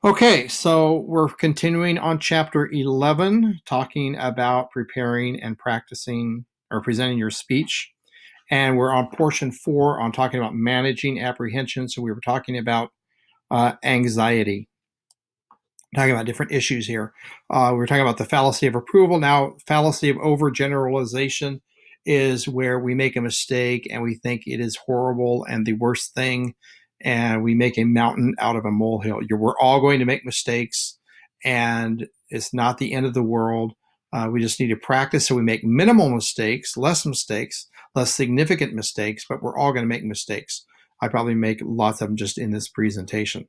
Okay, so we're continuing on chapter 11, talking about preparing and practicing or presenting your speech. And we're on portion 4 on talking about managing apprehension. So we were talking about anxiety, talking about different issues here. We were talking about the fallacy of approval. Now, fallacy of overgeneralization is where we make a mistake and we think it is horrible and the worst thing, and we make a mountain out of a molehill. We're all going to make mistakes, and it's not the end of the world. We just need to practice so we make minimal mistakes, less significant mistakes, but we're all going to make mistakes. I probably make lots of them just in this presentation.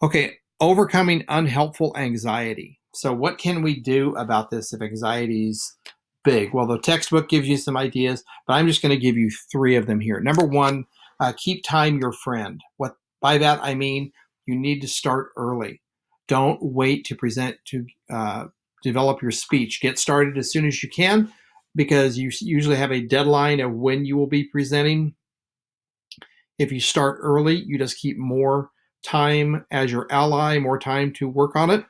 Okay, overcoming unhelpful anxiety. So, what can we do about this if anxiety is big? Well, the textbook gives you some ideas, but I'm just going to give you 3 of them here. Number 1, keep time your friend. What by that I mean you need to start early. Don't wait to present to develop your speech. Get started as soon as you can because you usually have a deadline of when you will be presenting. If you start early, you just keep more time as your ally, more time to work on it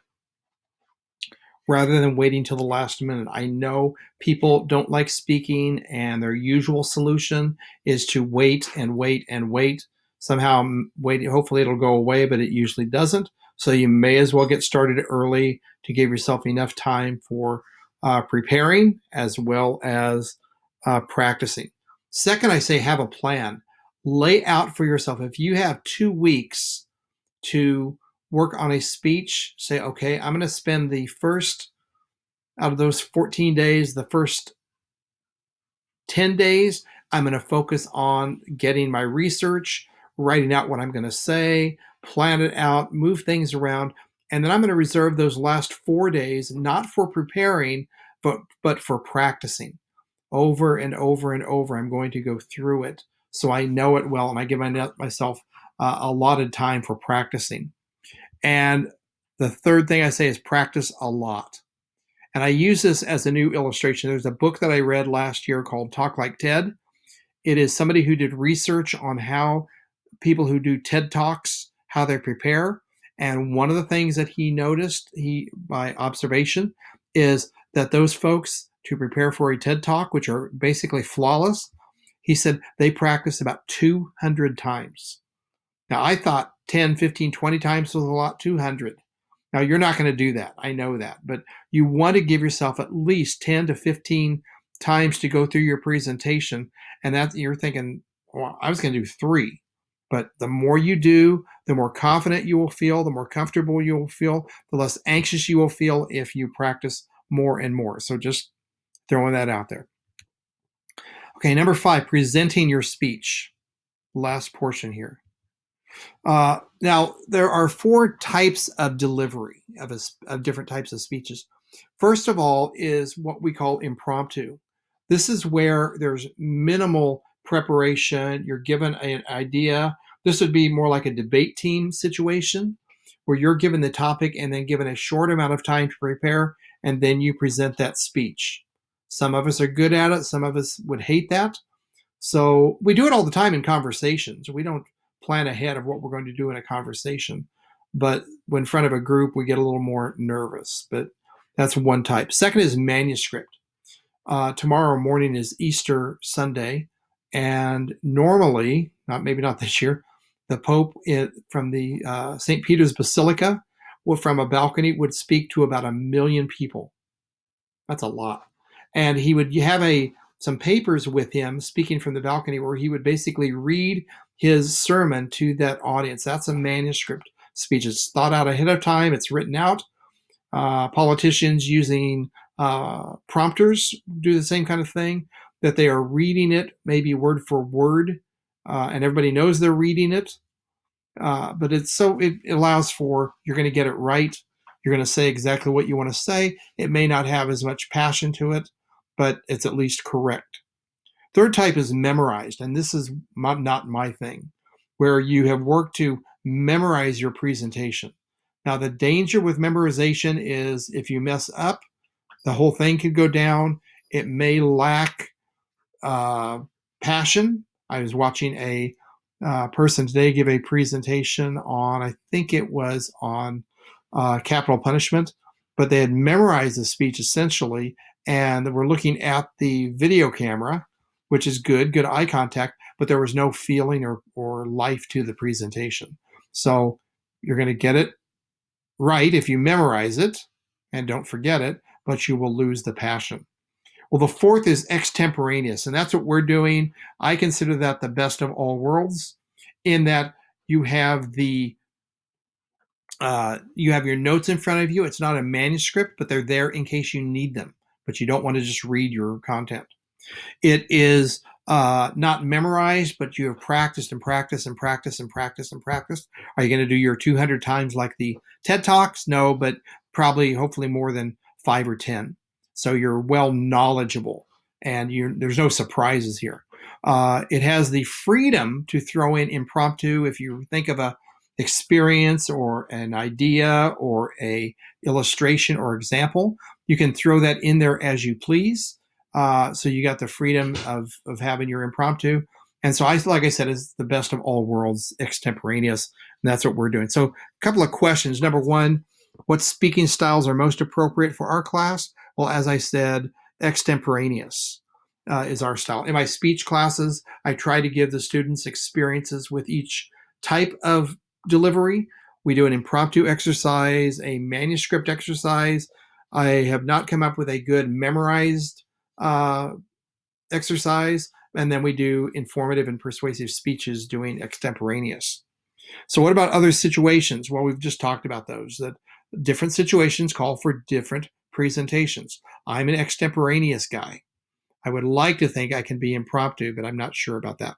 rather than waiting till the last minute. I know people don't like speaking, and their usual solution is to wait and wait and wait. Somehow, wait. Hopefully, it'll go away, but it usually doesn't. So you may as well get started early to give yourself enough time for preparing as well as practicing. Second, I say have a plan. Lay out for yourself. If you have 2 weeks to work on a speech, say, okay, I'm going to spend the first, out of those 14 days, the first 10 days, I'm going to focus on getting my research, writing out what I'm going to say, plan it out, move things around. And then I'm going to reserve those last 4 days, not for preparing, but for practicing over and over and over. I'm going to go through it so I know it well, and I give myself allotted time for practicing. And the third thing I say is practice a lot. And I use this as a new illustration. There's a book that I read last year called Talk Like TED. It is somebody who did research on how people who do TED Talks, how they prepare. And one of the things that he noticed, by observation, is that those folks to prepare for a TED Talk, which are basically flawless, he said they practice about 200 times. Now, I thought 10, 15, 20 times was a lot, 200. Now, you're not going to do that. I know that. But you want to give yourself at least 10 to 15 times to go through your presentation. And that you're thinking, well, I was going to do 3. But the more you do, the more confident you will feel, the more comfortable you will feel, the less anxious you will feel if you practice more and more. So just throwing that out there. Okay, number 5, presenting your speech. Last portion here. Now, there are 4 types of delivery of different types of speeches. First of all is what we call impromptu. This is where there's minimal preparation. You're given an idea. This would be more like a debate team situation where you're given the topic and then given a short amount of time to prepare, and then you present that speech. Some of us are good at it. Some of us would hate that. So we do it all the time in conversations. We don't plan ahead of what we're going to do in a conversation. But when in front of a group, we get a little more nervous. But that's one type. Second is manuscript. Tomorrow morning is Easter Sunday. And normally, maybe not this year, the Pope from the St. Peter's Basilica from a balcony would speak to about 1 million people. That's a lot. And he would have some papers with him speaking from the balcony where he would basically read his sermon to that audience. That's a manuscript speech. It's thought out ahead of time. It's written out. Politicians using prompters do the same kind of thing, that they are reading it maybe word for word, and everybody knows they're reading it. But it allows for, you're going to get it right. You're going to say exactly what you want to say. It may not have as much passion to it, but it's at least correct. Third type is memorized, and this is not my thing, where you have worked to memorize your presentation. Now, the danger with memorization is if you mess up, the whole thing could go down. It may lack passion. I was watching a person today give a presentation on, I think it was on capital punishment, but they had memorized the speech essentially, and were looking at the video camera, which is good eye contact, but there was no feeling or life to the presentation. So you're going to get it right if you memorize it and don't forget it, but you will lose the passion. Well, the fourth is extemporaneous, and that's what we're doing. I consider that the best of all worlds, in that you have you have your notes in front of you. It's not a manuscript, but they're there in case you need them, but you don't want to just read your content. It is not memorized, but you have practiced and practiced and practiced and practiced and practiced. Are you going to do your 200 times like the TED Talks? No, but probably, hopefully, more than 5 or 10. So you're well knowledgeable, and there's no surprises here. It has the freedom to throw in impromptu. If you think of a experience or an idea or a illustration or example, you can throw that in there as you please. So you got the freedom of having your impromptu. And so like I said, it's the best of all worlds, extemporaneous. And that's what we're doing. So a couple of questions. Number one, what speaking styles are most appropriate for our class? Well, as I said, extemporaneous is our style. In my speech classes, I try to give the students experiences with each type of delivery. We do an impromptu exercise, a manuscript exercise. I have not come up with a good memorized uh, exercise, and then we do informative and persuasive speeches doing extemporaneous. So what about other situations? Well, we've just talked about those, that different situations call for different presentations. I'm an extemporaneous guy. I would like to think I can be impromptu, but I'm not sure about that.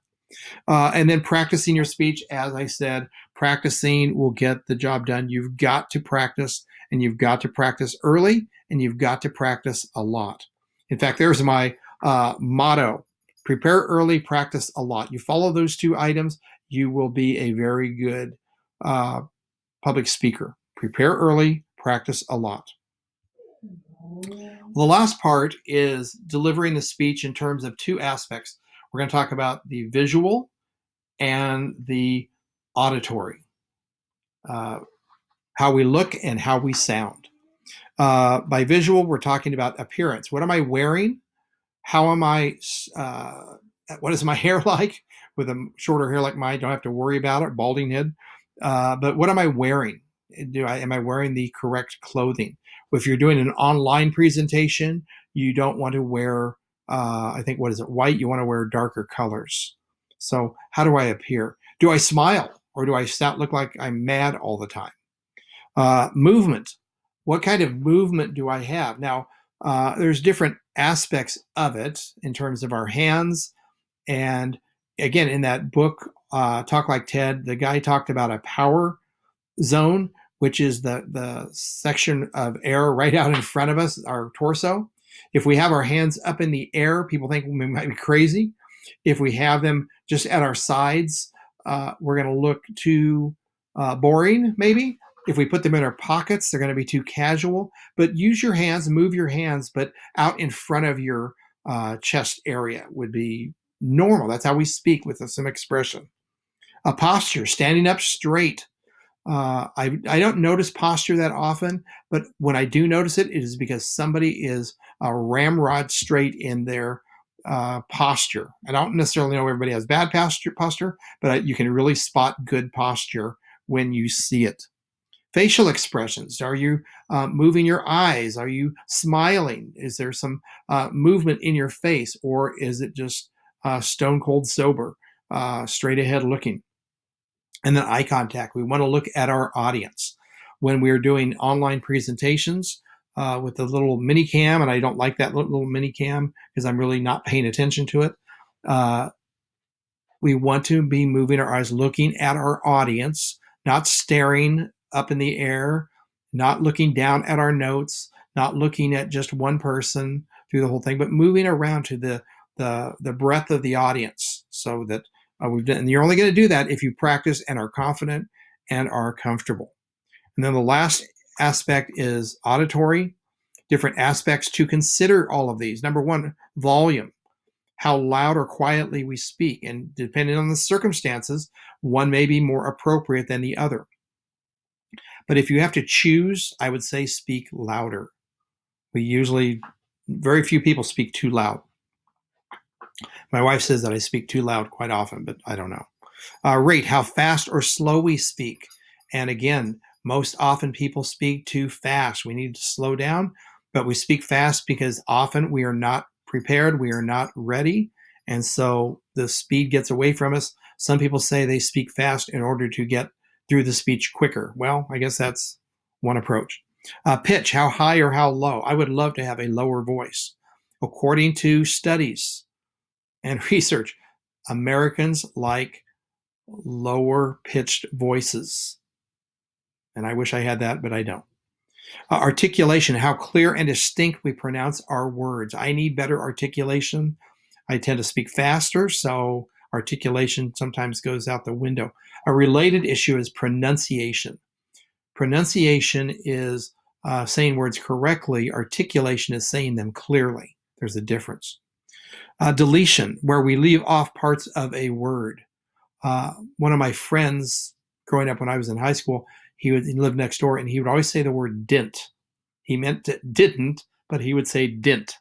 And then practicing your speech, as I said, practicing will get the job done. You've got to practice, and you've got to practice early, and you've got to practice a lot. In fact, there's my motto: prepare early, practice a lot. You follow those two items, you will be a very good uh, public speaker. Prepare early, practice a lot. The last part is delivering the speech in terms of two aspects. We're going to talk about the visual and the auditory, uh, how we look and how we sound. By visual, we're talking about appearance. What am I wearing? How am I? What is my hair like? With a shorter hair like mine, don't have to worry about it. Balding head. But what am I wearing? Am I wearing the correct clothing? If you're doing an online presentation, you don't want to wear. I think, what is it? White. You want to wear darker colors. So how do I appear? Do I smile, or do I look like I'm mad all the time? Movement. What kind of movement do I have? Now, there's different aspects of it in terms of our hands. And again, in that book, Talk Like Ted, the guy talked about a power zone, which is the section of air right out in front of us, our torso. If we have our hands up in the air, people think we might be crazy. If we have them just at our sides, we're going to look too boring, maybe. If we put them in our pockets, they're going to be too casual. But use your hands, move your hands, but out in front of your chest area would be normal. That's how we speak, with some expression. A posture, standing up straight. I don't notice posture that often, but when I do notice it, it is because somebody is ramrod straight in their posture. I don't necessarily know everybody has bad posture, but you can really spot good posture when you see it. Facial expressions. Are you moving your eyes? Are you smiling? Is there some movement in your face, or is it just stone cold sober, straight ahead looking? And then eye contact. We want to look at our audience. When we're doing online presentations with the little mini cam, and I don't like that little mini cam because I'm really not paying attention to it, uh, we want to be moving our eyes, looking at our audience, not staring up in the air, not looking down at our notes, not looking at just one person through the whole thing, but moving around to the breadth of the audience, so that we've done. And you're only going to do that if you practice and are confident and are comfortable. And then the last aspect is auditory. Different aspects to consider all of these. Number one, volume. How loud or quietly we speak. And depending on the circumstances, one may be more appropriate than the other. But if you have to choose, I would say speak louder. Very few people speak too loud. My wife says that I speak too loud quite often, but I don't know. Rate how fast or slow we speak. And again, most often people speak too fast. We need to slow down, but we speak fast because often we are not prepared, we are not ready, and so the speed gets away from us. Some people say they speak fast in order to get through the speech quicker. Well, I guess that's one approach. Pitch, how high or how low? I would love to have a lower voice. According to studies and research, Americans like lower pitched voices. And I wish I had that, but I don't. Articulation, how clear and distinct we pronounce our words. I need better articulation. I tend to speak faster, so articulation sometimes goes out the window. A related issue is pronunciation. Pronunciation is saying words correctly. Articulation is saying them clearly. There's a difference. Deletion, where we leave off parts of a word. One of my friends growing up when I was in high school, he lived next door, and he would always say the word didn't. He meant it didn't, but he would say didn't.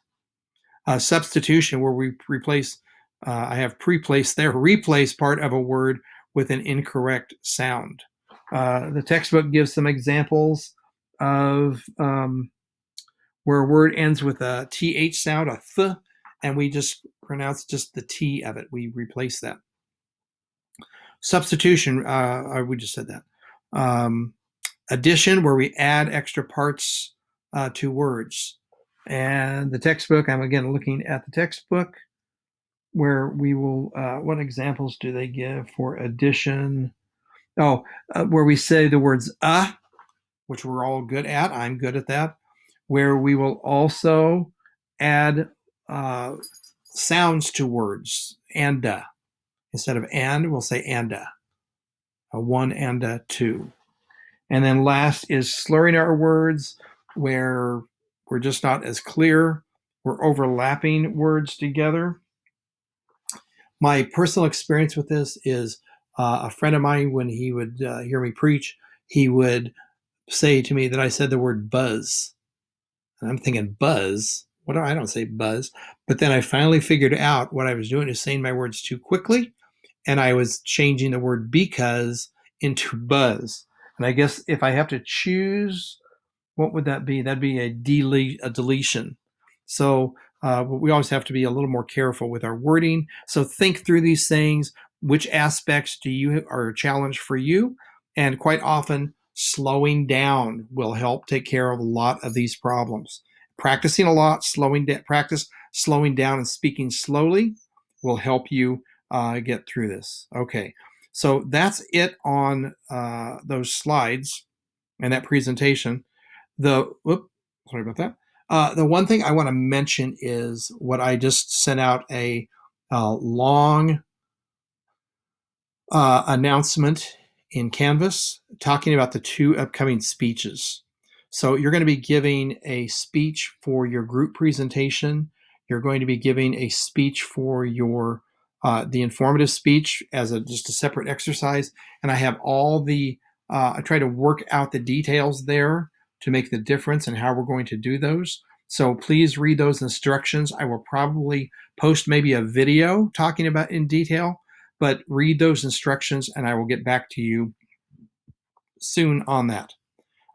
Substitution, where we replace, I have preplaced there, replace part of a word with an incorrect sound. The textbook gives some examples of where a word ends with a th sound, a th, and we just pronounce just the t of it. We replace that. Substitution, we just said that. Addition, where we add extra parts to words. And the textbook, I'm again looking at the textbook, where we will, what examples do they give for addition? Where we say the words which we're all good at. I'm good at that. Where we will also add sounds to words. And instead of and, we'll say and a one and a two. And then last is slurring our words, where we're just not as clear. We're overlapping words together. My personal experience with this is a friend of mine, when he would hear me preach, he would say to me that I said the word buzz. And I'm thinking, buzz? What? I don't say buzz. But then I finally figured out what I was doing is saying my words too quickly, and I was changing the word because into buzz. And I guess if I have to choose, what would that be? That'd be a deletion. So we always have to be a little more careful with our wording. So think through these things. Which aspects are a challenge for you? And quite often, slowing down will help take care of a lot of these problems. Practicing a lot, practice slowing down and speaking slowly will help you get through this. Okay, so that's it on those slides and that presentation. Sorry about that. The one thing I want to mention is what I just sent out a long announcement in Canvas talking about the 2 upcoming speeches. So you're going to be giving a speech for your group presentation. You're going to be giving a speech for your the informative speech as just a separate exercise. And I have all the I try to work out the details there to make the difference and how we're going to do those. So please read those instructions. I will probably post maybe a video talking about in detail, but read those instructions and I will get back to you soon on that.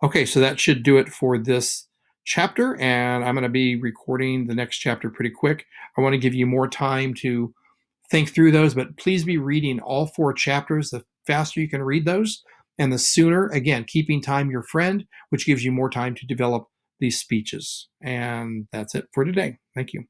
Okay, so that should do it for this chapter, and I'm going to be recording the next chapter pretty quick. I want to give you more time to think through those, but please be reading all 4 chapters. The faster you can read those, and the sooner, again, keeping time your friend, which gives you more time to develop these speeches. And that's it for today. Thank you.